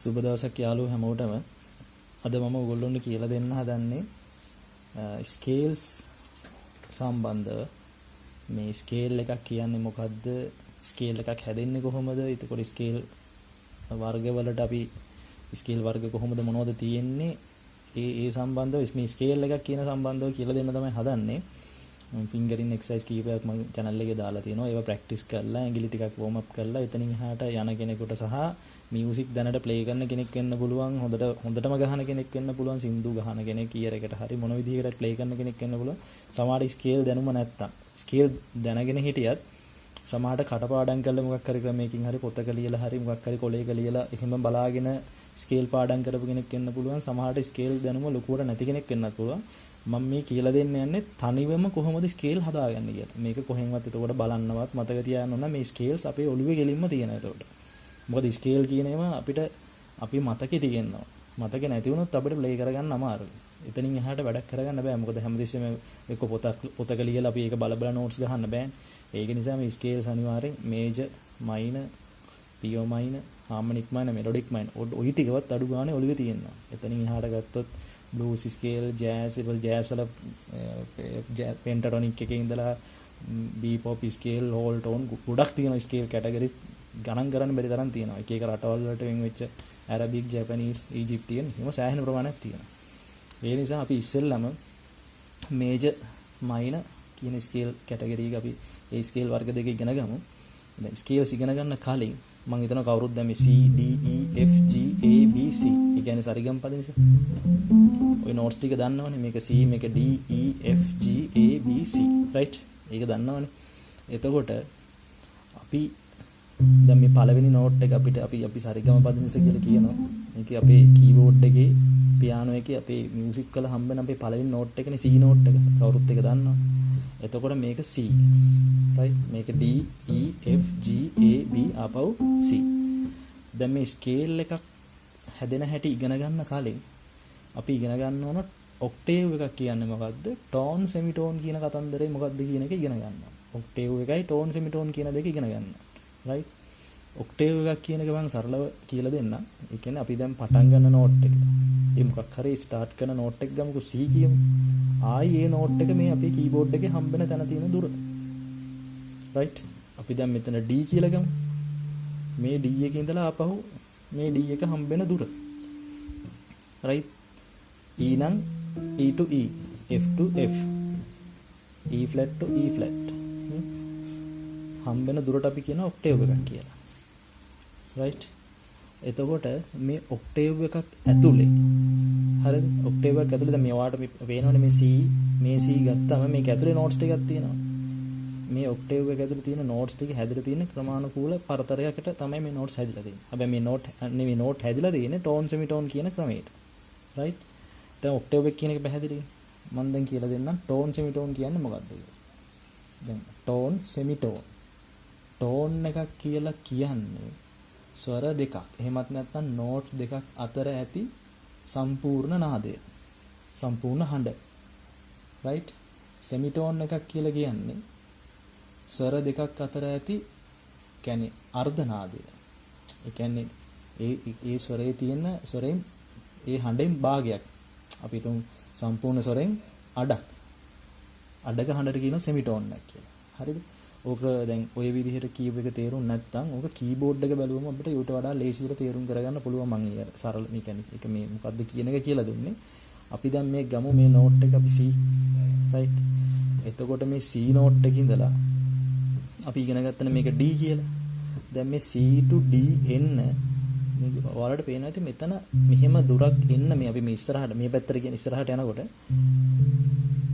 සුබ දවසක් යාළුවෝ හැමෝටම. අද මම ඔයගොල්ලොන්ට කියලා දෙන්න හදන්නේ ස්කේල්ස් සම්බන්ධව. මේ ස්කේල් එකක් කියන්නේ මොකද්ද? ස්කේල් එකක් හැදෙන්නේ කොහොමද? එතකොට ස්කේල් වර්ගවලට අපි ස්කේල් වර්ග කොහොමද මොනවද තියෙන්නේ? ඒ සම්බන්ධව මේ ස්කේල් එකක් කියන සම්බන්ධව කියලා දෙන්න තමයි හදන්නේ. ෆින්ගරින් එක්සර්සයිස් කීපයක් මම channel එකේ දාලා තියෙනවා. ඒවා ප්‍රැක්ටිස් කරලා ඇඟිලි ටිකක් වෝම් අප් කරලා එතනින් එහාට යන කෙනෙකුට සහ මියුසික් දැනට ප්ලේ කරන කෙනෙක් වෙන්න පුළුවන්. හොඳටම ගහන කෙනෙක් වෙන්න පුළුවන්. සින්දු ගහන කෙනෙක්, ඊයර් එකට හරි මොන විදිහකට ප්ලේ කරන කෙනෙක් වෙන්න පුළුවන්. සමහර ස්කේල් දැනුම නැත්තම් ස්කේල් දැනගෙන හිටියත් සමහරට කටපාඩම් කරලා මොකක් හරි ක්‍රමයකින් හරි පොතක ලියලා හරි මොකක් හරි කොලයක ලියලා එහෙම බලාගෙන ස්කේල් පාඩම් කරපු කෙනෙක් වෙන්න පුළුවන්. සමහරට ස්කේල් දැනුම ලොකුවට නැති කෙනෙක් වෙන්නත් පුළුවන්. මම මේ කියලා දෙන්න යන්නේ තනිවම කොහොමද ස්කේල් හදාගන්නේ කියලා. මේක කොහෙන්වත් එතකොට බලන්නවත් මතක තියාගන්න ඕන මේ ස්කේල්ස් අපේ ඔළුවේ ගෙලින්ම තියෙනවා එතකොට. මොකද ස්කේල් කියන ඒවා අපිට අපි මතකේ තියෙනවා. මතකේ නැති වුණොත් අපිට ප්ලේ කරගන්න අමාරුයි. එතනින් එහාට වැඩක් කරගන්න බෑ. මොකද හැමදෙස්සෙම එක්ක පොතක ලියලා අපි ඒක බල නෝට්ස් ගහන්න බෑනේ. ඒක නිසා මේ ස්කේල්ස් අනිවාර්යෙන් මේජර්, මයිනර්, පියෝ මයිනර්, හාමොනික් මයිනර්, මෙලොඩික් මයිනර් ඔය ටිකවත් අඩු ගානේ ඔළුවේ තියෙනවා. එතනින් එහාට ගත්තොත් බ්ලූස් ස්කේල්, ජෑස් වල පෙන්ටටොනික් එකේ ඉඳලා බී පොප් ස්කේල්, හෝල් ටෝන් ගොඩක් තියෙනවා. ස්කේල් කැටගරිස් ගණන් කරන්න බැරි තරම් තියෙනවා. එක එක රටවල් වලට වෙන් වෙච්ච ඇරබික්, ජැපනීස්, ඊජිප්ටියන් එහෙම සෑහෙන ප්‍රමාණයක් තියෙනවා. ඒ නිසා අපි ඉස්සෙල්ලම මේජර්, මයිනර් කියන ස්කේල් කැටගරි එක අපි ඒ ස්කේල් වර්ග දෙක ඉගෙන ගමු. දැන් ස්කේල්ස් ඉගෙන ගන්න කලින් මම හිතනවා කවුරුත් දැන් මේ C D E F G A B C ඒ කියන්නේ සරිගම පද නිසා ඔය නෝට්ස් ටික දන්නවනේ. මේක C, මේක D E F G A B C right. ඒක දන්නවනේ. එතකොට අපි දැන් මේ පළවෙනි නෝට් එක අපිට අපි සරිගම පද නිසා කියලා කියනවා. මේක අපේ කීබෝඩ් එකේ පියානෝ එකේ අපේ මියුසික් වල හම්බෙන අපේ පළවෙනි නෝට් එකනේ C නෝට් එක. කවුරුත් ඒක දන්නවා. එතකොට මේක C right. මේක D E F G A B ආපහු C. දැන් මේ ස්කේල් එකක් හැදෙන හැටි ඉගෙන ගන්න කලින් අපි ඉගෙන ගන්න ඕන ඔක්ටේව් එකක් කියන්නේ මොකද්ද? ටෝන්, සෙමිටෝන් කියන කතන්දරේ මොකද්ද කියන එක ඉගෙන ගන්නවා. ඔක්ටේව් එකයි ටෝන්, සෙමිටෝන් කියන දෙක ඉගෙන ගන්නවා. right. ඔක්ටේව් එකක් කියන එක මම සරලව කියලා දෙන්නම්. ඒ කියන්නේ අපි දැන් පටන් ගන්න නෝට් එක. ඒ මොකක් හරි ස්ටාර්ට් කරන නෝට් එක ගමුකෝ C කියමු. ආයි ඒ නෝට් එක මේ අපේ කීබෝඩ් එකේ හම්බෙන තැන තියෙන දුර. right. අපි දැන් මෙතන D කියලා ගමු. මේ D එකේ ඉඳලා ආපහු මේ D එක හම්බෙන දුර. right. E නම් E to E, F to F, E flat to E flat. හම්බෙන දුරට අපි කියන ඔක්ටේව් එකක් කියලා. right. එතකොට මේ ඔක්ටේව් එකක් ඇතුලේ හරිද? ඔක්ටේව් එකක් ඇතුලේ දැන් මේවාට පේනවනේ මේ C, මේ C ගත්තාම මේක ඇතුලේ නෝට්ස් ටිකක් තියෙනවා. මේ ඔක්ටේව් එක ඇතුලේ තියෙන නෝට්ස් ටික හැදලා තියෙන ක්‍රමානුකූල පරතරයකට තමයි මේ නෝට්ස් හැදලා තියෙන්නේ. හැබැයි මේ නෝට් හැදලා තියෙන්නේ ටෝන්, සෙමිටෝන් කියන ක්‍රමයට. right. දැන් ඔක්ටේව් එක කියන එක පැහැදිලිද? මම දැන් කියලා දෙන්නම් ටෝන්, සෙමිටෝන් කියන්නේ මොකක්ද කියලා. දැන් ටෝන්, සෙමිටෝන්. ටෝන් එකක් කියලා කියන්නේ ස්වර දෙකක්. එහෙමත් නැත්නම් නෝට් දෙකක් අතර ඇති සම්පූර්ණ නාදය. සම්පූර්ණ හඬ. right. සෙමිටෝන් එකක් කියලා කියන්නේ ස්වර දෙකක් අතර ඇති කියන්නේ අර්ධ නාදය. ඒ කියන්නේ ඒ ස්වරයේ තියෙන ස්වරයෙන් ඒ හඬෙන් භාගයක්. අපි තුන් සම්පූර්ණ ස්වරයෙන් අඩක හඬට කියනවා සෙමිටෝන් එක කියලා. හරිද? ඕක දැන් ඔය විදිහට කීබ් එක තේරුම් නැත්නම් ඕක කීබෝඩ් එක බැලුවම අපිට ඊට වඩා ලේසියට තේරුම් කරගන්න පුළුවන්. මම ඊය සරල මේක මේ මොකද්ද කියන එක කියලා දුන්නේ. අපි දැන් මේ ගමු මේ නෝට් එක අපි C right. එතකොට මේ C නෝට් එකේ ඉඳලා අපි ඉගෙන ගත්තනේ මේක D කියලා. දැන් මේ C to D එන්න මේ ඔයාලට පේනවා ඉතින් මෙතන මෙහෙම දුරක් එන්න මේ අපි මේ ඉස්සරහට මේ පැත්තට කියන ඉස්සරහට යනකොට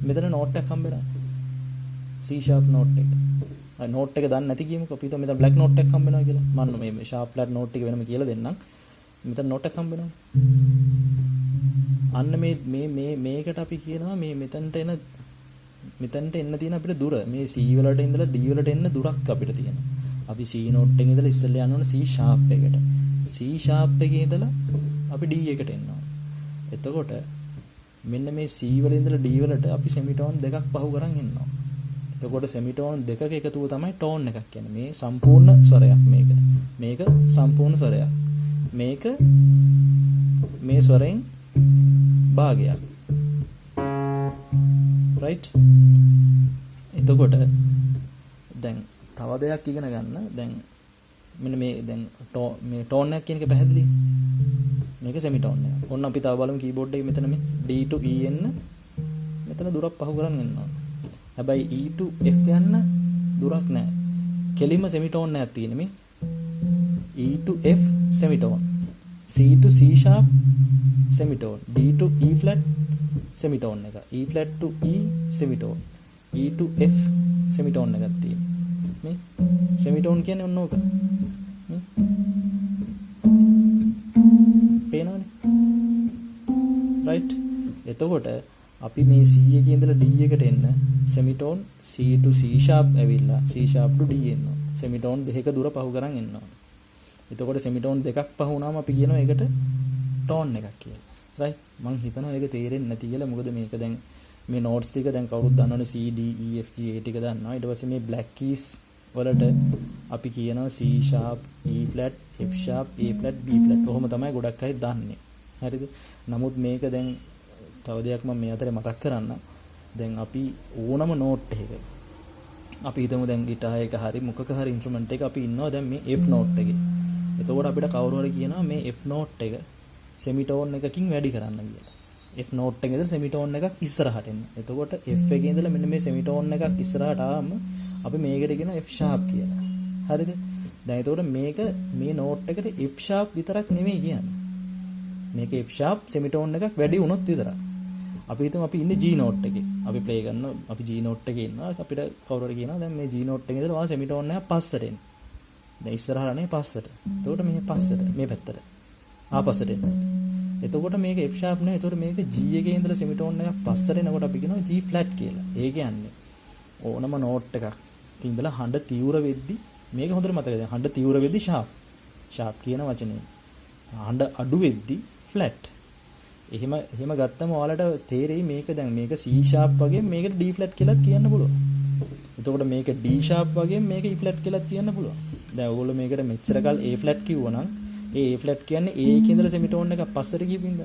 මෙතන නෝට් එකක් හම්බ වෙනවා. C sharp නෝට් එක. නෝට් එක දන්නේ නැති කියමුකෝ. අපි හිතුවා මෙතන බ්ලැක් නෝට් එකක් හම්බ වෙනවා කියලා. මම මේ sharp flat නෝට් එක වෙනම කියලා දෙන්නම්. මෙතන නෝට් එකක් හම්බ වෙනවා. අන්න මේකට අපි කියනවා මේ මෙතනට එන්න තියෙන අපිට දුර. මේ C වලට ඉඳලා D වලට එන්න දුරක් අපිට තියෙනවා. අපි C නෝට් එකේ ඉඳලා ඉස්සෙල්ලා යන්න ඕන C sharp එකට. C sharp එකේ ඉඳලා අපි D එකට එන්න ඕන. එතකොට මෙන්න මේ C වල ඉඳලා D වලට අපි සෙමිටෝන් දෙකක් පහු කරන් එනවා. එතකොට සෙමිටෝන් දෙකක එකතුව තමයි ටෝන් එකක් කියන්නේ. මේ සම්පූර්ණ ස්වරයක් මේක. මේක සම්පූර්ණ ස්වරයක්. මේක මේ ස්වරයෙන් භාගයක්. right? එතකොට දැන් තව දෙයක් ඉගෙන ගන්න. දැන් මෙන්න මේ දැන් මේ ටෝන් එකක් කියන එක පැහැදිලි. මේක සෙමිටෝන් එක. ඔන්න අපි තව බලමු කීබෝඩ් එකේ මෙතන මේ D to E එන්න මෙතන දුරක් පහු කරන් එන්න ඕන. හැබැයි E to F යන්න දුරක් නැහැ. කෙලින්ම සෙමිටෝන් එකක් තියෙන්නේ මේ. E to F semitone, C to C sharp semitone, D to E flat semitone එක, E flat to E semitone, E to F semitone එකක් තියෙනවා. මේ semitone කියන්නේ ඔන්න ඕක. පේනවනේ. right? එතකොට අපි මේ C එකේ ඉඳලා D එකට එන්න semitone C to C sharp ඇවිල්ලා C sharp to D එනවා. semitone දෙකක දුර පහු කරන් එනවා. එතකොට සෙමිටෝන් දෙකක් පහ වුණාම අපි කියනවා ඒකට ටෝන් එකක් කියලා. right? මම හිතනවා ඒක තේරෙන්නේ නැති කියලා. මොකද මේක දැන් මේ නෝට්ස් ටික දැන් කවුරුත් දන්නවනේ C D E F G A ටික දන්නවා. ඊට පස්සේ මේ black keys වලට අපි කියනවා C sharp, E flat, F sharp, A flat, B flat. කොහොම තමයි ගොඩක් අය දන්නේ. හරිද? නමුත් මේක දැන් තව දෙයක් මම මේ අතරේ මතක් කරන්න. දැන් අපි ඕනම නෝට් එකක අපි හිතමු දැන් ගිටාර් එක හරි මොකක හරි ඉන්ස්ට්‍රුමන්ට් එක අපි ඉන්නවා දැන් මේ F නෝට් එකේ. එතකොට අපිට කවුරු හරි කියනවා මේ F නෝට් එක සෙමිටෝන් එකකින් වැඩි කරන්න කියලා. F නෝට් එකේ ඉඳලා සෙමිටෝන් එකක් ඉස්සරහට එන්න. එතකොට F එකේ ඉඳලා මෙන්න මේ සෙමිටෝන් එකක් ඉස්සරහට ආවම අපි මේකට කියනවා F sharp කියලා. හරිද? දැන් එතකොට මේක මේ නෝට් එකට F sharp විතරක් නෙමෙයි කියන්නේ. මේක F sharp සෙමිටෝන් එකක් වැඩි වුණොත් විතරයි. අපි හිතමු අපි ඉන්නේ G නෝට් එකේ. අපි ප්ලේ කරනවා අපි G නෝට් එකේ ඉන්නවා. අපිට කවුරු හරි කියනවා දැන් මේ G නෝට් එකේ ඉඳලා ඔයා සෙමිටෝන් එක පස්සට එන්න. දැන් ඉස්සරහටනේ පස්සට. එතකොට මේ පස්සට මේ පැත්තට. ආපස්සට එන්න. එතකොට මේක F sharp නේ. එතකොට මේක G එකේ ඉඳලා සෙමිටෝන් එකක් පස්සට එනකොට අපි කියනවා G flat කියලා. ඒ කියන්නේ ඕනම නෝට් එකක් ඉඳලා හඬ තීව්‍ර වෙද්දි මේක හොඳට මතක තියාගන්න. හඬ තීව්‍ර වෙද්දි sharp. sharp කියන වචනේ. හඬ අඩු වෙද්දි flat. එහෙම ගත්තම ඔයාලට තේරෙයි මේක දැන් මේක C sharp වගේ මේකට D flat කියලා කියන්න පුළුවන්. එතකොට මේක D sharp වගේ මේක E flat කියලා කියන්න පුළුවන්. දැන් ඔයගොල්ලෝ මේකට මෙච්චර කල් A flat කිව්වනම් ඒ A flat කියන්නේ A එකේ ඉඳලා සෙමිටෝන් එකක් පස්සට ගිහින්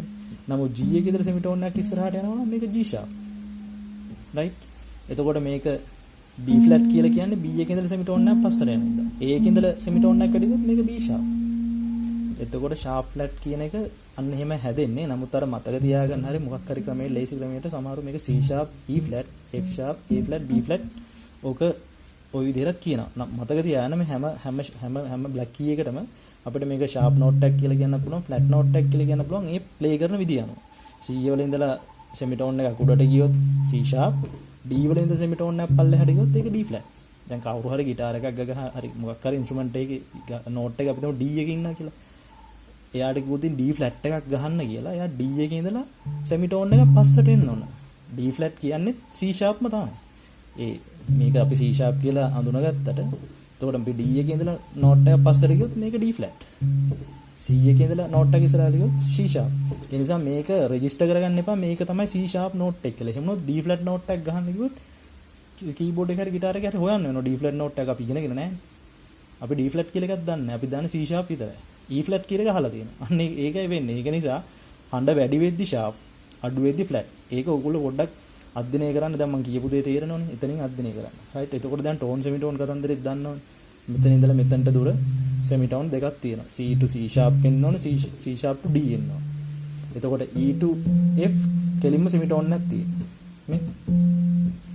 නමුත් G එකේ ඉඳලා සෙමිටෝන් එකක් ඉස්සරහට යනවා මේක G sharp. right? එතකොට මේක B flat කියලා කියන්නේ B එකේ ඉඳලා සෙමිටෝන් එකක් පස්සට යන ඉඳලා. A එකේ ඉඳලා සෙමිටෝන් එකක් වැඩිවොත් මේක B sharp. එතකොට sharp flat කියන එක අන්න එහෙම හැදෙන්නේ. නමුත් අර මතක තියාගන්න හරි මොකක් හරි ක්‍රමයේ ලේසි ක්‍රමයකට සමහරව මේක C sharp, E flat, F sharp, A flat, B flat ඕක ওই විදිහට කියනවා. මතක තියාගන්න මේ හැම black key එකටම අපිට මේක sharp note එකක් කියලා කියන්න පුළුවන්, flat note එකක් කියලා කියන්න පුළුවන්. ඒ play කරන විදිය අනුව. C වල ඉඳලා semitone එකක් උඩට ගියොත් C sharp, D වල ඉඳලා semitone එකක් පල්ලෙහාට ගියොත් ඒක D flat. දැන් කවුරු හරි ගිටාර එකක් ගගහ හරි මොකක් හරි ඉන්ස්ට්‍රුමන්ට් එකේ note එක අපි D එකේ ඉන්නවා කියලා. එයාට කිව්වොත් D flat එකක් ගහන්න කියලා. එයා D එකේ ඉඳලා semitone එකක් පස්සට එන්න ඕන. D flat කියන්නේ C sharpම තමයි. ඒ මේක අපි C sharp කියලා අඳුනගත්තට එතකොට අපි D එකේ ඉඳලා note එක පස්සට ගියොත් මේක D flat. C එකේ ඉඳලා note එක ඉස්සරහට ගියොත් C sharp. ඒ නිසා මේක රෙජිස්ටර් කරගන්න එපා. මේක තමයි C sharp note එක කියලා. එහෙම නොත් D flat note එකක් ගහන්න ගියොත් keyboard එක හරි guitar එක හරි හොයන්න වෙනවා. D flat note එක අපි ඉගෙනගෙන නැහැ. අපි D flat කියලා එකක් දන්නේ නැහැ. අපි දන්නේ C sharp විතරයි. E flat කියලා එක අහලා තියෙනවා. අන්න ඒකයි වෙන්නේ. ඒක නිසා හඬ වැඩි වෙද්දි sharp, අඩු වෙද්දි flat. ඒක ඔයගොල්ලෝ පොඩ්ඩක් අධ්‍යයනය කරන්න. දැන් මම කියපු දේ තේරෙනවනේ. එතනින් අධ්‍යයනය කරන්න. right? එතකොට දැන් tone semitone කතන්දරෙත් දන්නවනේ. මෙතන ඉඳලා මෙතනට දුර semitone දෙකක් තියෙනවා. C to C sharp එන්න ඕනේ, C sharp to D එන්න ඕනේ. එතකොට E to F කෙලින්ම semitone එකක් තියෙනවා. මේ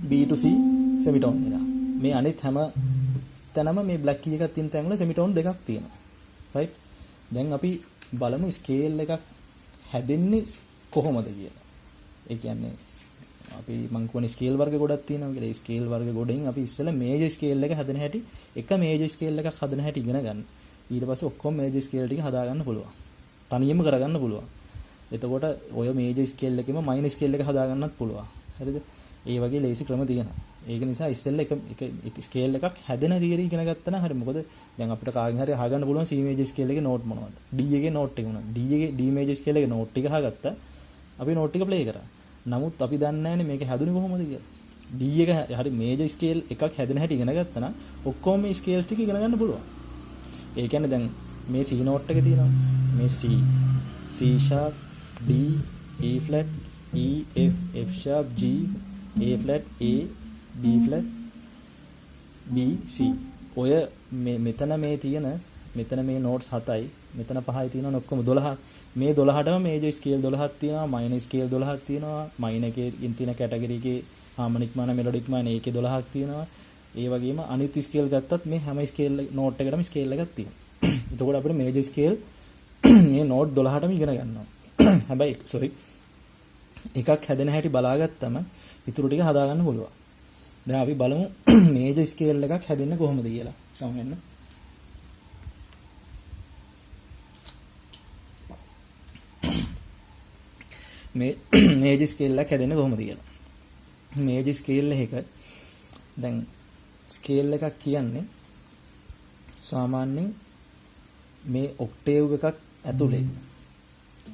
B to C semitone එක. මේ අනිත් හැම තැනම මේ black key එකක් තියෙන තැන් වල semitone දෙකක් තියෙනවා. right? දැන් අපි බලමු ස්කේල් එකක් හැදෙන්නේ කොහොමද කියලා. ඒ කියන්නේ අපි මං කියන්නේ ස්කේල් වර්ග ගොඩක් තියෙනවා කියලා. ඒ ස්කේල් වර්ග ගොඩෙන් අපි ඉස්සෙල්ලා මේජර් ස්කේල් එක හදන හැටි, එක මේජර් ස්කේල් එකක් හදන හැටි ඉගෙන ගන්න. ඊට පස්සේ ඔක්කොම මේජර් ස්කේල් ටික හදා ගන්න පුළුවන්. තනියම කරගන්න පුළුවන්. එතකොට ඔය මේජර් ස්කේල් එකෙම මයිනර් ස්කේල් එක හදා ගන්නත් පුළුවන්. හරිද? ඒ වගේ ලේසි ක්‍රම තියෙනවා. ඒක නිසා ඉස්සෙල්ලා එක ස්කේල් එකක් හැදෙන දිගට ඉගෙන ගත්තා නම් හරි. මොකද දැන් අපිට කාගෙන් හරි අහගන්න පුළුවන් C මේජර් ස්කේල් එකේ නෝට් මොනවද? D එකේ නෝට් එක මොනවද? D මේජර් ස්කේල් එකේ නෝට් ටික අහගත්තා. අපි නෝට් ටික ප්ලේ කරා. නමුත් අපි දන්නේ නැහැනේ මේක හැදුනේ කොහොමද කියලා. D එක හරි මේජර් ස්කේල් එකක් හැදෙන හැටි ඉගෙන ගත්තා නම් ඔක්කොම මේ ස්කේල්ස් ටික ඉගෙන ගන්න පුළුවන්. ඒ කියන්නේ දැන් මේ C note එක තියෙනවා. මේ C sharp D E flat E F sharp G A flat A B flat B C. ඔය මෙතන මේ තියෙන මෙතන මේ notes 7යි මෙතන 5යි තියෙනවා ඔක්කොම 12ක්. මේ 12ටම මේජර් ස්කේල් 12ක් තියෙනවා, මයිනර් ස්කේල් 12ක් තියෙනවා, මයිනර් එකේ තියෙන කැටගරි එකේ හාමොනික් මාන මෙලොඩික් මාන ඒකේ 12ක් තියෙනවා. ඒ වගේම අනිත් ස්කේල් ගත්තත් මේ හැම ස්කේල් නෝට් එකකටම ස්කේල් එකක් තියෙනවා. එතකොට අපිට මේජර් ස්කේල් මේ නෝට් 12ටම ඉගෙන ගන්නවා. හැබැයි එකක් හැදෙන හැටි බලාගත්තම ඉතුරු ටික හදා ගන්න පුළුවන්. දැන් අපි බලමු මේජර් ස්කේල් එකක් හැදෙන්නේ කොහොමද කියලා. සමහරවිට මේ මේජර් ස්කේල් එකක් හැදෙන්නේ කොහොමද කියලා. මේජර් ස්කේල් එක දැන් ස්කේල් එකක් කියන්නේ සාමාන්‍යයෙන් මේ ඔක්ටේව් එකක් ඇතුලේ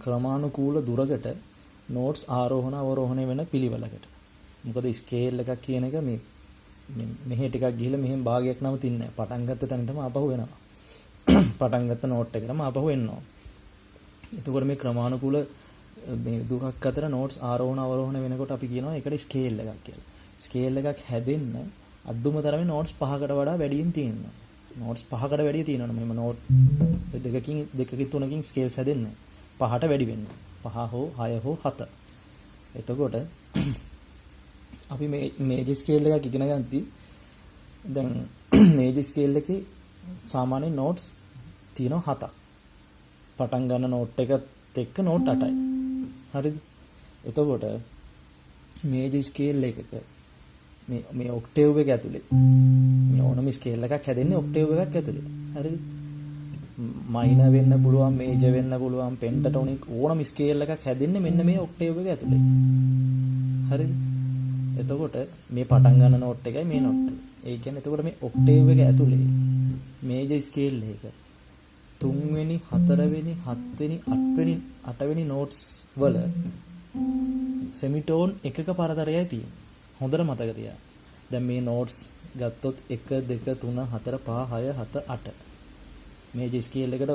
ක්‍රමානුකූල දුරකට නෝට්ස් ආරෝහණ අවරෝහණය වෙන පිළිවෙලකට. මොකද ස්කේල් එකක් කියන එක මේ මෙහෙ ටිකක් ගිහිල්ලා මෙහෙන් භාගයක් නවතින්නේ නැහැ. පටන් ගත්ත තැනටම ආපහු වෙනවා. පටන් ගත්ත නෝට් එකටම ආපහු එනවා. එතකොට මේ ක්‍රමානුකූල මේ දුරක් අතර නෝට්ස් ආරෝහණ අවරෝහණ වෙනකොට අපි කියනවා ඒකට ස්කේල් එකක් කියලා. ස්කේල් එකක් හැදෙන්න අඩුම තරමේ නෝට්ස් 5කට වඩා වැඩියෙන් තියෙනවා. නෝට්ස් 5කට වැඩිය තියෙනවනේ මෙහෙම නෝට් දෙකකින් 3කින් ස්කේල්ස් හැදෙන්නේ 5ට වැඩි වෙන්න. 5 හෝ 6 හෝ 7. එතකොට අපි මේ මේජර් ස්කේල් එකක් ඉගෙන ගන්නදී දැන් මේජර් ස්කේල් එකේ සාමාන්‍ය නෝට්ස් තියෙනවා 7ක්. පටන් ගන්න නෝට් එකත් එක්ක නෝට් 8යි. හරිද? එතකොට මේජර් ස්කේල් එකක මේ ඔක්ටේව් එක ඇතුලේ මේ ඕනම ස්කේල් එකක් හැදෙන්නේ ඔක්ටේව් එකක් ඇතුලේ. හරිද? මයිනර් වෙන්න පුළුවන්, මේජර් වෙන්න පුළුවන්, පෙන්ටටොනික් ඕනම ස්කේල් එකක් හැදෙන්නේ මෙන්න මේ ඔක්ටේව් එක ඇතුලේ. හරිද? එතකොට මේ පටන් ගන්න නෝට් එකයි මේ නෝට් එක. ඒ කියන්නේ එතකොට මේ ඔක්ටේව් එක ඇතුලේ මේජර් ස්කේල් එක 3 වෙනි 4 වෙනි 7 වෙනි 8 වෙනි නෝට්ස් වල සෙමිටෝන් එකක පරතරයයි තියෙන්නේ. හොඳට මතක තියාගන්න. දැන් මේ නෝට්ස් ගත්තොත් 1 2 3 4 5 6 7 8 මේජර් ස්කේල් එකට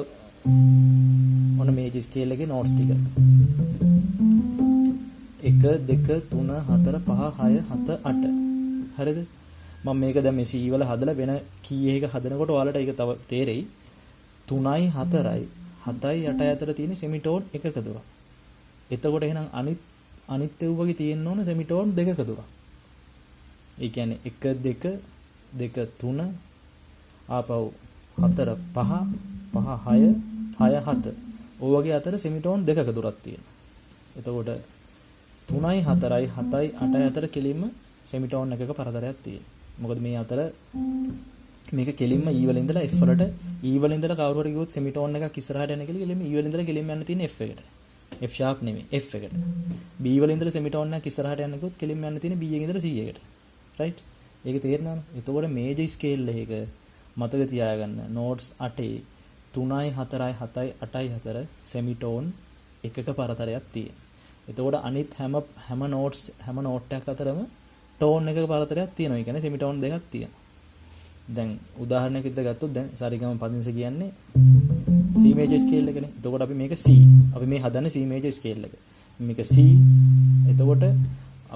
ඔන්න මේජර් ස්කේල් එකේ නෝට්ස් ටික 1 2 3 4 5 6 7 8 හරිද? මම මේක දැන් මේ C වල හදලා වෙන කී එක හදනකොට ඔයාලට ඒක තව තේරෙයි. 3යි 4යි 7යි 8යි අතර තියෙන සෙමිටෝන් එකක දුර. එතකොට එහෙනම් අනිත් වගේ තියෙන්න ඕන සෙමිටෝන් දෙකක දුර. ඒ කියන්නේ 1 2 2 3 ආපහු 4 5 5 6 6 7 ඔය වගේ අතර සෙමිටෝන් දෙකක දුරක් තියෙනවා. එතකොට 3යි 4යි 7යි 8යි අතර කෙලින්ම සෙමිටෝන් එකක පරතරයක් තියෙනවා. මොකද මේ අතර මේක කෙලින්ම E වල ඉඳලා F වලට E වල ඉඳලා කවුරු හරි කිව්වොත් සෙමිටෝන් එකක් ඉස්සරහට යන කියලා කෙලින්ම E වල ඉඳලා කෙලින්ම යන්න තියෙන F එකට. F sharp නෙමෙයි F එකට. B වල ඉඳලා සෙමිටෝන් එකක් ඉස්සරහට යන කිව්වොත් කෙලින්ම යන්න තියෙන B එකේ ඉඳලා C එකට. right? ඒක තේරෙනවද? එතකොට මේජර් ස්කේල් එක මතක තියාගන්න. නෝට්ස් 8 3යි 4යි 7යි 8යි අතර සෙමිටෝන් එකක පරතරයක් තියෙනවා. එතකොට අනිත් හැම නෝට්ස් හැම නෝට් එකක් අතරම ටෝන් එකක පරතරයක් තියෙනවා. ඒ කියන්නේ සෙමිටෝන් දෙකක් තියෙනවා. දැන් උදාහරණයක් විදිහට ගත්තොත් දැන් සරිගම පදිංස කියන්නේ C මේජර් ස්කේල් එකනේ. එතකොට අපි මේක C. අපි මේ හදන්නේ C මේජර් ස්කේල් එක. මේක C. එතකොට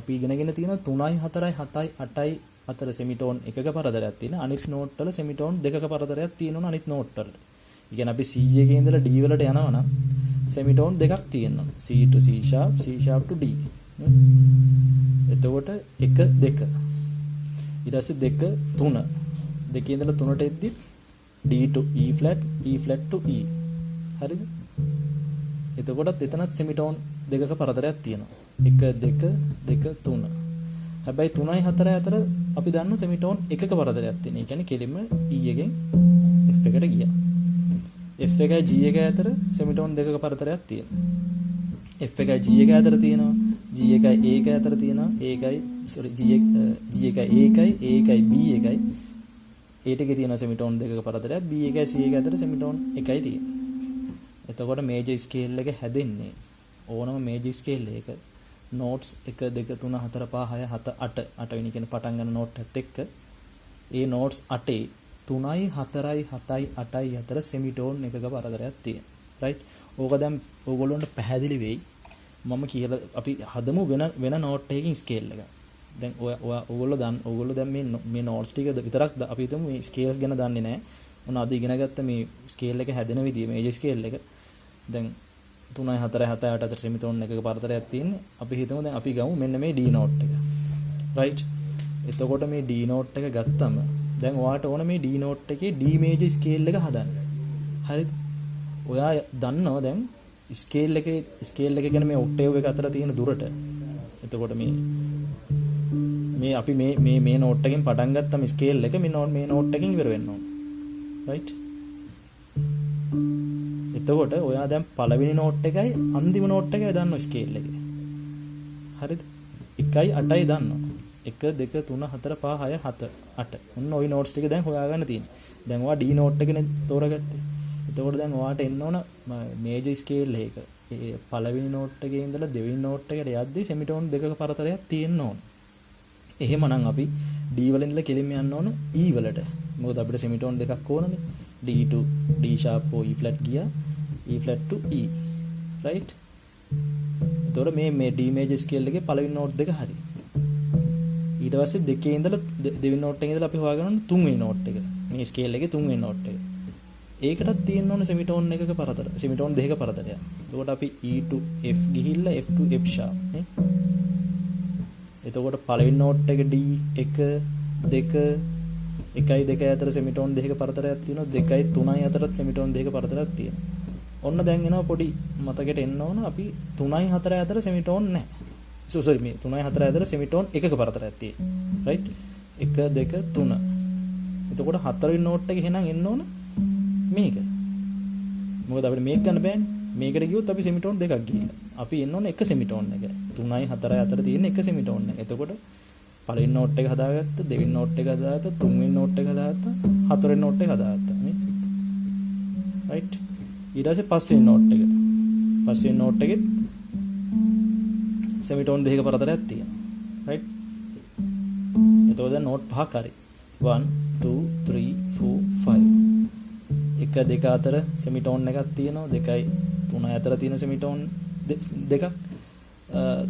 අපි ඉගෙනගෙන තියෙනවා 3යි 4යි 7යි 8යි අතර සෙමිටෝන් එකක පරතරයක් තියෙන. අනිත් නෝට් වල සෙමිටෝන් දෙකක පරතරයක් තියෙනවා අනිත් නෝට් වලට. ඒ කියන්නේ අපි C එකේ ඉඳලා D වලට යනවා නම් සෙමිටෝන් දෙකක් තියෙනවා. C to C sharp, C sharp to D. එතකොට 1 2. ඊට පස්සේ 2 3. දෙකේ ඉඳලා 3ට එද්දි D to E flat, E flat to E. හරිද? එතකොටත් එතනත් සෙමිටෝන් දෙකක පරතරයක් තියෙනවා. 1 2 2 3. හැබැයි 3යි 4යි අතර අපි දන්න සෙමිටෝන් එකක පරතරයක් තියෙන. ඒ කියන්නේ කෙලින්ම E එකෙන් F එකට ගියා. F එකයි G එකයි අතර සෙමිටෝන් දෙකක පරතරයක් තියෙනවා. F එකයි G එකයි අතර තියෙනවා. G එකයි A එකයි අතර තියෙනවා. A එකයි G එකයි A එකයි A එකයි B එකයි A එකේ තියෙන සෙමිටෝන් දෙකක පරතරයක් B එකයි C එකයි අතර සෙමිටෝන් එකයි තියෙන්නේ. එතකොට මේජර් ස්කේල් එක හැදෙන්නේ ඕනම මේජර් ස්කේල් එක නෝට්ස් 1 2 3 4 5 6 7 8 8 වෙනි කියන පටන් ගන්න නෝට් එකත් එක්ක ඒ නෝට්ස් 8 3යි 4යි 7යි 8යි අතර සෙමිටෝන් එකක පරතරයක් තියෙනවා. රයිට්? ඕක දැන් ඕගොල්ලන්ට පැහැදිලි වෙයි. මම කියලා අපි හදමු වෙන නෝට් එකකින් ස්කේල් එක. දැන් ඕගොල්ලෝ දැන් මේ නෝට්ස් ටික විතරක් අපි හිතමු මේ ස්කේල්ස් ගැන දන්නේ නැහැ. මොන අද ඉගෙන ගත්ත මේ ස්කේල් එක හැදෙන විදිය මේජර් ස්කේල් එක. දැන් 3යි 4යි 7යි 8 අතර සෙමිටෝන් එකක පරතරයක් තියෙන්නේ. අපි හිතමු දැන් අපි ගමු මෙන්න මේ D නෝට් එක. රයිට්? එතකොට මේ D නෝට් එක ගත්තම දැන් ඔයාට ඕන මේ D නෝට් එකේ D මේජර් ස්කේල් එක හදන්න. හරිද? ඔයා දන්නවා දැන් ස්කේල් එක කියන්නේ මේ ඔක්ටේව් එක අතර තියෙන දුරට. එතකොට මේ අපි මේ නෝට් එකෙන් පටන් ගත්තම ස්කේල් එක මේ නෝට් එකෙන් ඉවර වෙන්න ඕන. රයිට්? එතකොට ඔයා දැන් පළවෙනි නෝට් එකයි අන්තිම නෝට් එකයි දන්නවා ස්කේල් එකේ. හරිද? 1යි 8යි දන්නවා. 1 2 3 4 5 6 7 8. ඔන්න ওই නෝට්ස් ටික දැන් හොයාගන්න තියෙනවා. දැන් ඔයා D නෝට් එකනේ තෝරගත්තේ. එතකොට දැන් ඔයාට එන්න ඕන මේජර් ස්කේල් එක. ඒ පළවෙනි නෝට් එකේ ඉඳලා දෙවෙනි නෝට් එකට යද්දි සෙමිටෝන් දෙකක පරතරයක් තියෙන්න ඕන. එහෙමනම් අපි D වල ඉඳලා කෙලින්ම යන්න ඕන E වලට. මොකද අපිට සෙමිටෝන් දෙකක් ඕනනේ. D to D sharp or E flat ගියා. E flat to E. right? එතකොට මේ D major scale එකේ පළවෙනි නෝට් දෙක හරි. ඊට පස්සේ දෙකේ ඉඳලා දෙවෙනි නෝට් එකේ ඉඳලා අපි හොයාගන්න තුන්වෙනි නෝට් එක. මේ ස්කේල් එකේ තුන්වෙනි නෝට් එක. ඒකටත් තියෙන්න ඕන සෙමිටෝන් එකක පරතර. සෙමිටෝන් දෙකක පරතරයක්. එතකොට අපි E to F ගිහිල්ලා F to F sharp නේ. එතකොට පළවෙනි නෝට් එක D 1 2 1යි 2යි අතර සෙමිටෝන් දෙකක පරතරයක් තියෙනවා. 2යි 3යි අතරත් සෙමිටෝන් දෙකක පරතරයක් තියෙනවා. ඔන්න දැන් එනවා පොඩි මතකෙට එන්න ඕන අපි 3යි 4යි අතර සෙමිටෝන් නැහැ. මේ 3යි 4යි අතර සෙමිටෝන් එකක පරතරයක් තියෙනවා. right? 1 2 3. එතකොට හතරවෙනි නෝට් එක එහෙනම් එන්න ඕන මේක. මොකද අපිට මේක ගන්න බෑනේ. මේකට ගියොත් අපි සෙමිටෝන් දෙකක් ගිහිල්ලා. අපි එන්න ඕන එක සෙමිටෝන් එක. 3යි 4යි අතර තියෙන එක සෙමිටෝන් එක. එතකොට පළවෙනි නෝට් එක හදාගත්ත, දෙවෙනි නෝට් එක හදාගත්ත, තුන්වෙනි නෝට් එක හදාගත්ත, හතරවෙනි නෝට් එක හදාගත්ත. නේ? right? ඊට පස්සේ පස්වෙනි නෝට් එක. පස්වෙනි නෝට් එකෙත් සෙමිටෝන් දෙකක පරතරයක් තියෙනවා. right? එතකොට දැන් නෝට් පහක් හරි. 1 2 3 4 5. 1 2 අතර සෙමිටෝන් එකක් තියෙනවා. 2යි 3යි අතර තියෙන සෙමිටෝන් දෙකක්.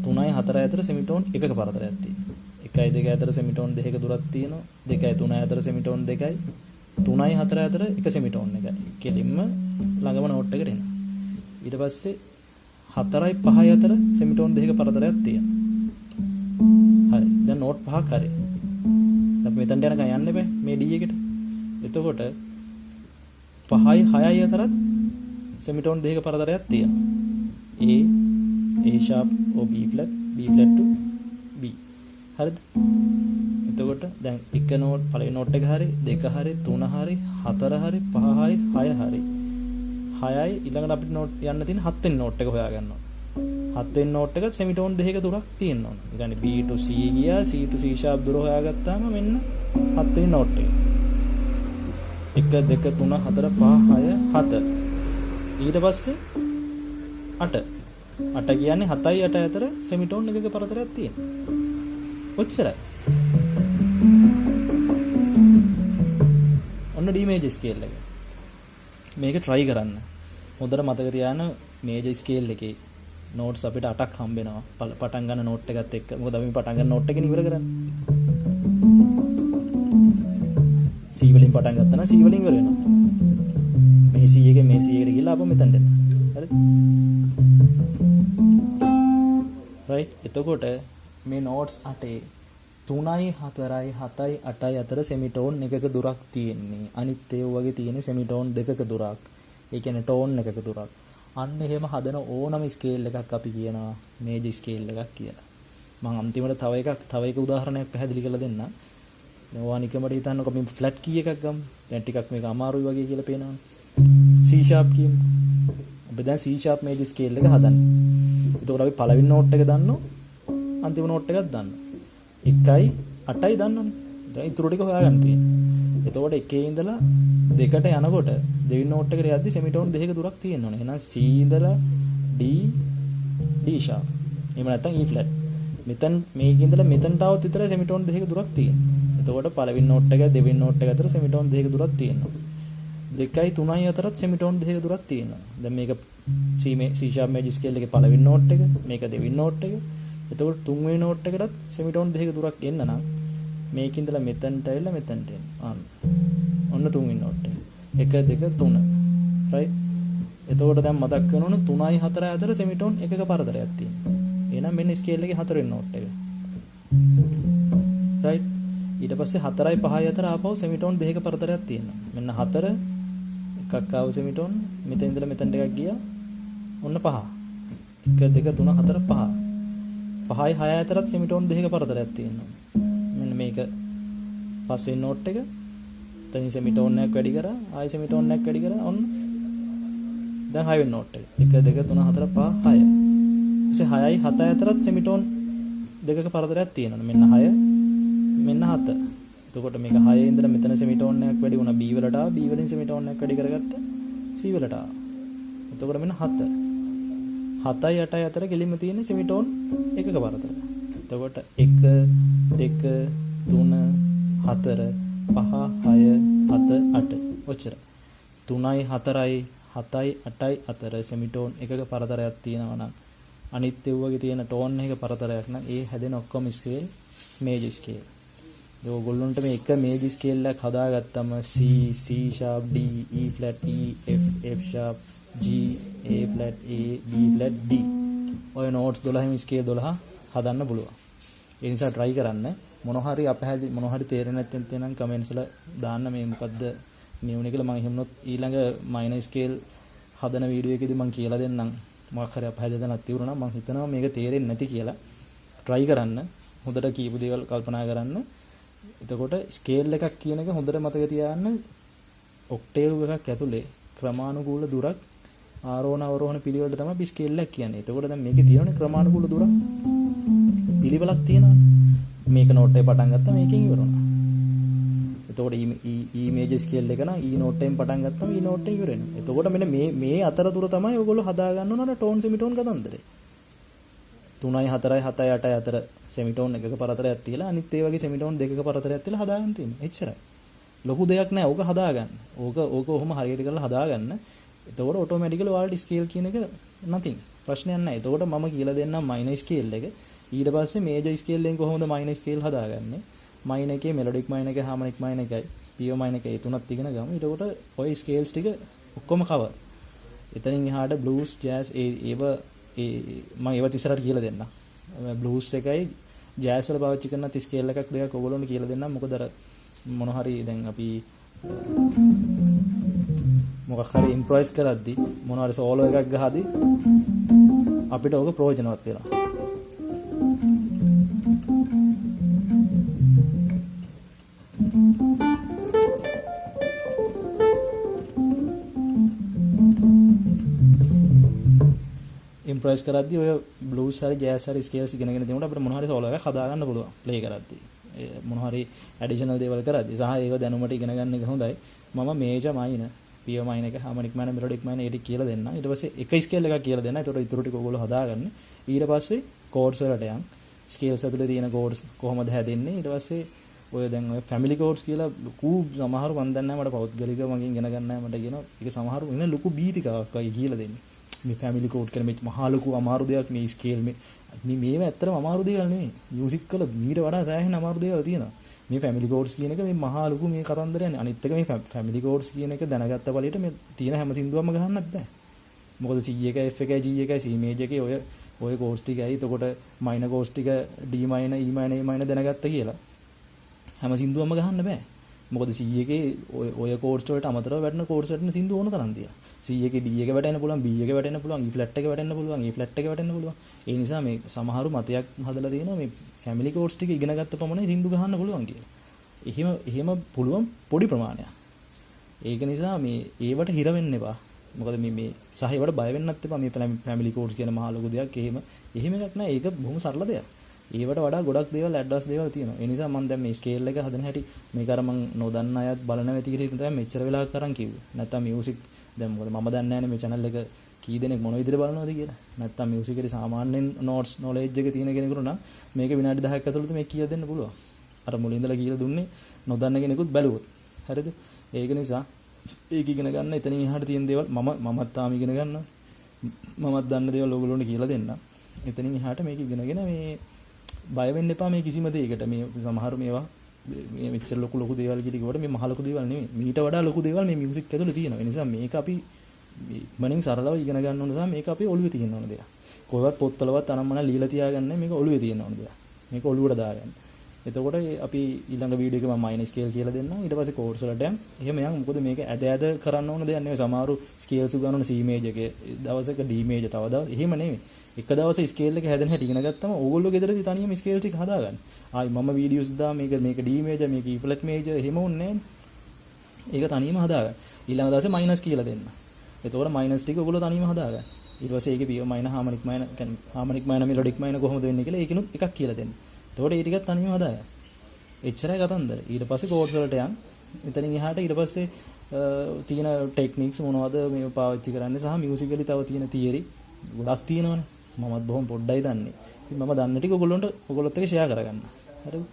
3යි 4යි අතර සෙමිටෝන් එකක පරතරයක් තියෙනවා. 1යි 2යි අතර සෙමිටෝන් දෙකක දුරක් තියෙනවා. 2යි 3යි අතර සෙමිටෝන් දෙකයි. 3යි 4යි අතර එක සෙමිටෝන් එකයි. කෙලින්ම ළඟම නෝට් එකට එනවා. ඊට පස්සේ 4යි 5යි අතර සෙමිටෝන් දෙකක පරතරයක් තියෙනවා. හරි. දැන් නෝට් පහක් හරි. අපි මෙතනට යනකම් යන්න බෑ මේ D එකට. එතකොට 5යි 6යි අතරත් සෙමිටෝන් දෙකක පරතරයක් තියෙනවා. A sharp or B flat to B. හරිද? එතකොට දැන් එක නෝට් පළවෙනි නෝට් එක හරි, දෙක හරි, තුන හරි, හතර හරි, පහ හරි, හය හරි. 6යි ඊළඟට අපිට නෝට් යන්න තියෙන 7 වෙනි නෝට් එක හොයාගන්න ඕන. 7 වෙනි නෝට් එකත් සෙමිටෝන් දෙකක දුරක් තියෙන්න ඕන. ඒ කියන්නේ B to C ගියා, C to C sharp දුර හොයාගත්තාම මෙන්න 7 වෙනි නෝට් එක. 1 2 3 4 5 6 7. ඊට පස්සේ 8. 8 කියන්නේ 7යි 8යි අතර සෙමිටෝන් එකක පරතරයක් තියෙනවා. ඔච්චරයි. ඔන්න D major scale එක. මේක try කරන්න. හොඳට මතක තියාගන්න major scale එකේ notes අපිට 8ක් හම්බ වෙනවා. පටන් ගන්න note එකත් එක්ක. මොකද අපි පටන් ගන්න note එකෙන් ඉවර කරන්නේ. C වලින් පටන් ගත්තා නම් C වලින් ඉවර වෙනවා. මේ C එකෙන් මේ C එකට ගිහලා ආපහු මෙතනට එන්න. හරිද? right? එතකොට මේ notes 8 3යි 4යි 7යි 8යි අතර සෙමිටෝන් එකක දුරක් තියෙන්නේ. අනිත් ඒව වගේ තියෙන සෙමිටෝන් දෙකක දුරක්. ඒ කියන්නේ ටෝන් එකක දුරක්. අන්න එහෙම හදන ඕනම ස්කේල් එකක් අපි කියනවා මේජර් ස්කේල් එකක් කියලා. මම අන්තිමට තව එක උදාහරණයක් පැහැදිලි කරලා දෙන්නම්. දැන් ඔයා නිකමට හිතන්නකො මේ ෆ්ලැට් කී එකක් ගමු. දැන් ටිකක් මේක අමාරුයි වගේ කියලා පේනවනේ. C sharp කියමු. අපි දැන් C sharp මේජර් ස්කේල් එක හදන්නේ. එතකොට අපි පළවෙනි නෝට් එක දන්නවා. අන්තිම නෝට් එකක් දන්නවා. 1යි 8යි දන්නවනේ. දැන් ඊටු ටික හොයාගන්න තියෙනවා. එතකොට එකේ ඉඳලා දෙකට යනකොට දෙවෙනි නෝට් එකට යද්දි සෙමිටෝන් දෙකක දුරක් තියෙන්න ඕනේ. එහෙනම් C ඉඳලා D sharp. එහෙම නැත්නම් E flat. මෙතන මේකේ ඉඳලා මෙතනට આવොත් විතරයි සෙමිටෝන් දෙකක දුරක් තියෙන්නේ. එතකොට පළවෙනි නෝට් එක දෙවෙනි නෝට් එක අතර සෙමිටෝන් දෙකක දුරක් තියෙනවා. 2යි 3යි අතරත් සෙමිටෝන් දෙකක දුරක් තියෙනවා. දැන් මේක C sharp major scale එකේ පළවෙනි නෝට් එක, මේක දෙවෙනි නෝට් එක. එතකොට තුන්වෙනි නෝට් එකටත් සෙමිටෝන් දෙකක දුරක් එන්න නම් මේකින්දලා මෙතනට ඇවිල්ලා මෙතනට එන්න. ඔන්න තුන්වෙනි නෝට් එක. 1 2 3. right? එතකොට දැන් මතක් කරනොත් 3යි 4යි අතර සෙමිටෝන් එකක පරතරයක් තියෙනවා. එහෙනම් මෙන්න ස්කේල් එකේ හතරවෙනි නෝට් එක. right? ඊට පස්සේ 4යි 5යි අතර ආපහු සෙමිටෝන් දෙකක පරතරයක් තියෙනවා. මෙන්න 4 එකක් ආව සෙමිටෝන් මෙතන ඉඳලා මෙතනට එකක් ගියා. ඔන්න 5. 1 2 3 4 5. 5යි 6යි අතරත් සෙමිටෝන් දෙකක පරතරයක් තියෙනවා. මෙන්න මේක පස්වෙනි නෝට් එක. එතනින් සෙමිටෝන් එකක් වැඩි කරා, ආයි සෙමිටෝන් එකක් වැඩි කරා. ඔන්න දැන් 6 වෙනි නෝට් එක. 1 2 3 4 5 6. ඊට 6යි 7යි අතරත් සෙමිටෝන් දෙකක පරතරයක් තියෙනවා. මෙන්න 6 මෙන්න 7. එතකොට මේක 6 ඉඳලා මෙතන සෙමිටෝන් එකක් වැඩි වුණා B වලට ආවා. B වලින් සෙමිටෝන් එකක් වැඩි කරගත්ත C වලට ආවා. එතකොට මෙන්න 7. 7යි 8යි අතර කෙලින්ම තියෙන සෙමිටෝන් එකක පරතරය. එතකොට 1 2 3 4 5 6 7 8. ඔච්චර. 3යි 4යි 7යි 8යි අතර සෙමිටෝන් එකක පරතරයක් තියෙනවා නම් අනිත් ඒවාගේ තියෙන ටෝන් එකක පරතරයක් නම් ඒ හැදෙන ඔක්කොම ස්කේල් මේජර් ස්කේල්. ඒ ඔයගොල්ලොන්ට මේ එක මේජර් ස්කේල් එකක් හදාගත්තම C C sharp D E flat E F F sharp G A flat A B flat D ඔය නෝට්ස් 12 ස්කේල් 12 හදන්න පුළුවන්. ඒ නිසා try කරන්න. මොන හරි අපහැදිලි මොන හරි තේරෙන්නේ නැත්නම් නම් කමෙන්ට්ස් වල දාන්න මේ මොකද්ද මේ උනේ කියලා. මම එහෙමනොත් ඊළඟ මයිනර් ස්කේල් හදන වීඩියෝ එකේදී මම කියලා දෙන්නම්. මොකක් හරි අපහැදිලි දැනක් තියුණා නම් මම හිතනවා මේක තේරෙන්නේ නැති කියලා. try කරන්න. හොඳට කීප දේවල් කල්පනා කරන්න. එතකොට ස්කේල් එකක් කියන එක හොඳට මතක තියාගන්න. ඔක්ටේව් එකක් ඇතුලේ ක්‍රමානුකූල දුරක් ආරෝහණ අවරෝහණ පිළිවෙලට තමයි අපි ස්කේල් එක කියන්නේ. එතකොට දැන් මේකේ තියෙන්නේ ක්‍රමානුකූල දුරක් පිළිවෙලක් තියෙනවා. මේක නෝට් එකේ පටන් ගත්තා මේකෙන් ඉවර වුණා. එතකොට E මේජර් ස්කේල් එක නම් E නෝට් එකෙන් පටන් ගත්තම E නෝට් එක ඉවර වෙනවා. එතකොට මෙන්න මේ අතරතුර තමයි ඔයගොල්ලෝ හදා ගන්න ඕන ටෝන් සෙමිටෝන් කතන්දරේ. 3යි 4යි 7යි 8යි අතර සෙමිටෝන් එකක පරතරයක් තියලා අනිත් ඒ වගේ සෙමිටෝන් දෙකක පරතරයක් තියලා හදාගන්න තියෙනවා. එච්චරයි. ලොකු දෙයක් නෑ. ඕක හදාගන්න. ඕක ඔහොම හරියට කරලා හදාගන්න. එතකොට ඔටෝමැටිකලි ඔයාලට ස්කේල් කියන එක nothing. ප්‍රශ්නයක් නෑ. එතකොට මම කියලා දෙන්නම් මයිනර් ස්කේල් එක. ඊට පස්සේ මේජර් ස්කේල් එකෙන් කොහොමද මයිනර් ස්කේල් හදාගන්නේ? මයිනර් එකේ මෙලොඩික් මයිනර් එක, හාමොනික් මයිනර් එකයි, පියෝ මයිනර් එක ඒ තුනත් ඉගෙන ගමු. එතකොට ඔය ස්කේල්ස් ටික ඔක්කොම කවර්. එතනින් එහාට බ්ලූස්, ජෑස් මම ඒවත් ඉස්සරහට කියලා දෙන්නම්. බ්ලූස් එකයි ජෑස් වල පාවිච්චි කරන ස්කේල් එකක් දෙකක් ඔයගොල්ලෝන්ට කියලා දෙන්නම්. මොකද අර මොන හරි දැන් අපි මොකක් හරි ඉම්ප්‍රොවයිස් කරද්දි මොන හරි සෝලෝ එකක් ගහද්දි අපිට ඕක ප්‍රයෝජනවත් වෙනවා. ඉම්ප්‍රොවයිස් කරද්දී ඔය බ්ලූස් හරි ජෑස් හරි ස්කේල්ස් ඉගෙනගෙන තියුණාට අපිට මොන හරි සෝලෝ එකක් හදා ගන්න පුළුවන් ප්ලේ කරද්දී. මොන හරි ඇඩිෂනල් දේවල් කරද්දී සහ ඒව දැනුමට ඉගෙන ගන්න එක හොඳයි. මම මේජර් මයිනර්, පියෝ මයිනර් එක, හාමොනික් මයිනර්, මෙලොඩික් මයිනර් ඒ ටික කියලා දෙන්න. ඊට පස්සේ එක ස්කේල් එකක් කියලා දෙන්න. ඒතකොට ඊටු ටික ඔයගොල්ලෝ හදාගන්න. ඊට පස්සේ කෝඩ්ස් වලට යන්. ස්කේල්ස් ඇතුලේ තියෙන කෝඩ්ස් කොහොමද හැදෙන්නේ? ඊට පස්සේ ඔය දැන් ඔය ෆැමිලි කෝඩ්ස් කියලා ලොකු සමහර මන් දන්නේ නැහැ මට පෞද්ගලිකව මගෙන් ඉගෙන ගන්න නැහැ මට කියනවා. ඒක සමහර ඉන්න ලොකු බීතිකාවක් වගේ කියලා දෙන්නේ. මේ ෆැමිලි කෝඩ් කියන මේ මහා ලොකු අමාරු දෙයක් මේ ස්කේල් මේව ඇත්තටම අමාරු දේවල් නෙමෙයි. මියුසික් වල මීට වඩා සෑහෙන අමාරු දේවල් තියෙනවා. මේ ෆැමිලි කෝඩ්ස් කියන එක මේ මහා ලොකු මේ කතන්දරයනේ. අනිත් එක මේ ෆැමිලි කෝඩ්ස් කියන එක දැනගත්ත පළියට මේ තියෙන හැම සින්දුවක්ම ගහන්නත් බෑ. මොකද C එකයි F එකයි G එකයි C මේජර් එකේ ඔය කෝඩ්ස් ටිකයි එතකොට මයිනර් කෝඩ්ස් ටික D minor E minor A minor දැනගත්ත කියලා හැම සින්දුවක්ම ගහන්න බෑ. මොකද C එකේ ඔය කෝඩ්ස් වලට අමතරව වැටෙන කෝඩ්ස් වලට සින්දු ඕන තරම් තියෙනවා. C එකේ D එක වැටෙන්න පුළුවන්, B එක වැටෙන්න පුළුවන්, E flat එක වැටෙන්න පුළුවන්, A flat එක වැටෙන්න පුළුවන්. ඒ නිසා මේ සමහරු මතයක් හදලා තියෙනවා මේ ෆැමිලි කෝඩ්ස් ටික ඉගෙන ගත්ත පමණයි සින්දු ගහන්න පුළුවන් කියලා. එහෙම පුළුවන් පොඩි ප්‍රමාණයක්. ඒක නිසා මේ ඒවට හිර වෙන්න එපා. මොකද මේ සහ ඒවට බය වෙන්නත් එපා. මේ ෆැමිලි කෝඩ්ස් කියන මහා ලොකු දෙයක් එහෙම එකක් නෑ. ඒක බොහොම සරල දෙයක්. ඒවට වඩා ගොඩක් දේවල් ඇඩ්වාන්ස් දේවල් තියෙනවා. ඒ නිසා මම දැන් මේ ස්කේල් එක හදන හැටි මේක අර මම නොදන්න අයත් බලන වෙති කියලා හිතන තමයි මෙච්චර වෙලාවක් කරන් කිව්වේ. නැත්තම් මියුසික් දැන් මොකද මම දන්නේ නැනේ මේ channel එක කී දෙනෙක් මොන විදිහට බලනවද කියලා. නැත්තම් මියුසික් එකේ සාමාන්‍යයෙන් notes knowledge එක තියෙන කෙනෙකුට නම් මේක විනාඩි 10ක් ඇතුළත මේක කියලා දෙන්න පුළුවන්. අර මුලින් ඉඳලා කියලා දුන්නේ නොදන්න කෙනෙකුත් බැලුවොත්. හරිද? ඒක නිසා ඒක ඉගෙන ගන්න එතනින් එහාට තියෙන දේවල් මමත් තාම ඉගෙන ගන්නවා. මමත් දන්න දේවල් ඔයගොල්ලෝන්ට කියලා දෙන්න. එතනින් එහාට මේක ඉගෙනගෙන මේ බය වෙන්න එපා මේ කිසිම දෙයකට. මේ සමහර මේවා මේ මෙච්චර ලොකු දේවල් කිව්වට මේ මහ ලොකු දේවල් නෙමෙයි. මීට වඩා ලොකු දේවල් මේ මියුසික් ඇතුළේ තියෙනවා. ඒ නිසා මේක අපි මනින් සරලව ඉගෙන ගන්න ඕන නිසා මේක අපේ ඔළුවේ තියෙන ඕන දෙයක්. කොහොමවත් පොත්වලවත් අනම්මන লীලා තියාගන්න මේක ඔළුවේ තියෙන ඕන දෙයක්. මේක ඔළුවට දාගන්න. එතකොට අපි ඊළඟ වීඩියෝ එකේ මම මයිනර් ස්කේල් කියලා දෙන්නම්. ඊට පස්සේ කෝඩ්ස් වලට යන්න. එහෙම යන් මොකද මේක ඇද කරන්න ඕන දෙයක් නෙවෙයි. සමහරු ස්කේල්ස් උගන්වන C මේජර් එකේ දවසක D මේජර් තව දවස් එහෙම නෙවෙයි. එක දවසේ ස්කේල් එක හැදෙන හැටි ඉගෙන ගත්තම ඕගොල්ලෝ ගෙදරදී තනියම ස්කේල් ටික හදාගන්න. ආයි මම වීඩියෝස් දා මේක D මේජර් මේක E ෆ්ලැට් මේජර් එහෙම ඕනේ නැහැ. ඒක තනියම හදාගන්න. ඊළඟ දවසේ මයිනස් කියලා දෙන්න. එතකොට මයිනස් ටික ඔයගොල්ලෝ තනියම හදාගන්න. ඊට පස්සේ ඒකේ පියෝ මයිනර් හාමොනික් මයිනර් කියන්නේ හාමොනික් මයිනර් මෙලොඩික් මයිනර් කොහොමද වෙන්නේ කියලා ඒකිනුත් එකක් කියලා දෙන්න. එතකොට ඒ ටිකත් තනියම හදාගන්න. එච්චරයි කතන්දර. ඊට පස්සේ කෝඩ්ස් වලට යන්න. එතනින් එහාට ඊට පස්සේ තියෙන ටෙක්නික්ස් මොනවද මේ පාවිච්චි කරන්නේ සහ මියුසිකලි තව තියෙන තියරි ගොඩක් තියෙනවනේ. මමත් බොහොම පොඩ්ඩයි දන්නේ. ඉතින් මම දන්න ටික ඔයගොල්ලොත් එක්ක ෂෙයා කරගන්න. හරිද?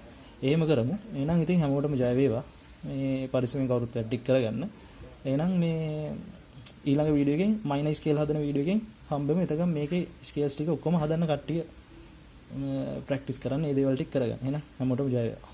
එහෙම කරමු. එහෙනම් ඉතින් හැමෝටම ජය වේවා. මේ පරිස්සමෙන් කවුරුත් වැඩික් කරගන්න. එහෙනම් මේ ඊළඟ වීඩියෝ එකෙන් මයිනර් ස්කේල් හදන වීඩියෝ එකෙන් හම්බෙමු. එතකම් මේකේ ස්කේල්ස් ටික ඔක්කොම හදන්න කට්ටිය ප්‍රැක්ටිස් කරන්න. මේ දේවල් ටික කරගන්න. එහෙනම් හැමෝටම ජය වේවා.